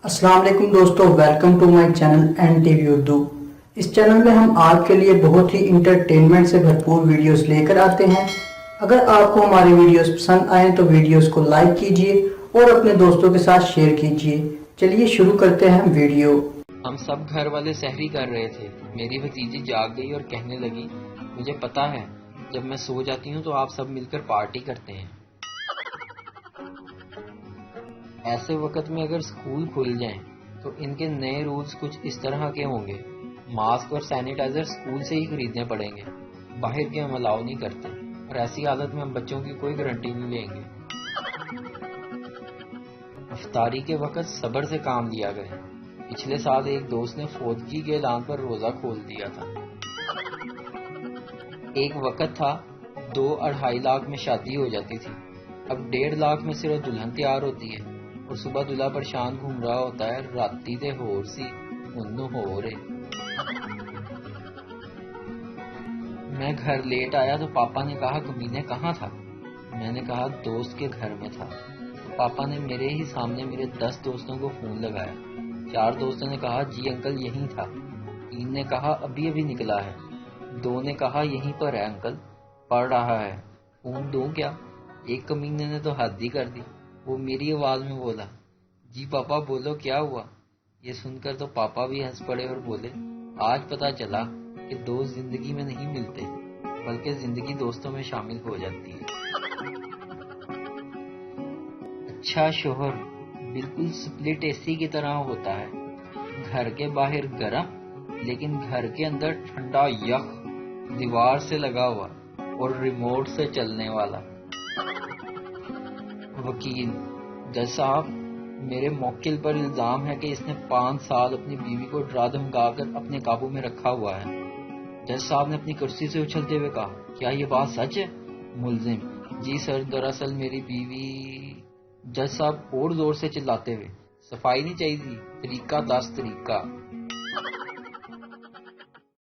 السلام علیکم دوستو، welcome to my channel N T V Urdu. اس چینل میں ہم آپ کے لیے بہت ہی انٹرٹینمنٹ سے بھرپور ویڈیوز لے کر آتے ہیں۔ اگر آپ کو ہماری ویڈیوز پسند آئیں تو ویڈیوز کو لائک کیجئے اور اپنے دوستوں کے ساتھ شیئر کیجئے۔ چلیے شروع کرتے ہیں ویڈیو۔ ہم سب گھر والے سحری کر رہے تھے۔ میری بھتیجی جاگ گئی اور کہنے لگی، مجھے پتا ہے جب میں سو جاتی ہوں تو آپ سب مل کر پارٹی کرتے ہیں۔ ایسے وقت میں اگر اسکول کھل جائیں تو ان کے نئے رولز کچھ اس طرح کے ہوں گے۔ ماسک اور سینیٹائزر اسکول سے ہی خریدنے پڑیں گے، باہر کے ہم الاؤ نہیں کرتے، اور ایسی حالت میں ہم بچوں کی کوئی گارنٹی نہیں لیں گے۔ افطاری کے وقت صبر سے کام لیا کریں۔ پچھلے سال ایک دوست نے فوتگی کے اعلان پر روزہ کھول دیا تھا۔ ایک وقت تھا 2-2.5 لاکھ میں شادی ہو جاتی تھی، اب 1.5 لاکھ میں صرف دلہن تیار ہوتی ہے اور صبح دلہا پریشان گھوم رہا ہوتا ہے، راتی تے ہور سی انو ہو رے۔ میں گھر لیٹ آیا تو پاپا نے کہا کمینے کہاں تھا؟ میں نے کہا دوست کے گھر میں تھا۔ تو پاپا نے میرے ہی سامنے میرے 10 دوستوں کو فون لگایا۔ 4 دوستوں نے کہا جی انکل یہیں تھا، 3 نے کہا ابھی نکلا ہے، 2 نے کہا یہیں پر ہے انکل، پڑھ رہا ہے، فون دوں کیا؟ ایک کمینے نے تو حد ہی کر دی، وہ میری آواز میں بولا، جی پاپا بولو کیا ہوا؟ یہ سن کر تو پاپا بھی ہنس پڑے اور بولے، آج پتا چلا کہ دوست زندگی میں نہیں ملتے بلکہ زندگی دوستوں میں شامل ہو جاتی ہے۔ اچھا شوہر بالکل سپلٹ اے سی کی طرح ہوتا ہے، گھر کے باہر گرم لیکن گھر کے اندر ٹھنڈا یخ، دیوار سے لگا ہوا اور ریموٹ سے چلنے والا۔ وکیل، جج صاحب میرے موکل پر الزام ہے کہ اس نے 5 سال اپنی بیوی کو ڈرا دھمکا کر اپنے قابو میں رکھا ہوا ہے۔ جج صاحب نے اپنی کرسی سے اچھلتے ہوئے کہا، کیا یہ بات سچ ہے؟ ملزم، جی سر دراصل میری بیوی۔ جج صاحب اور زور سے چلاتے ہوئے، صفائی نہیں چاہیے، طریقہ 10 طریقہ۔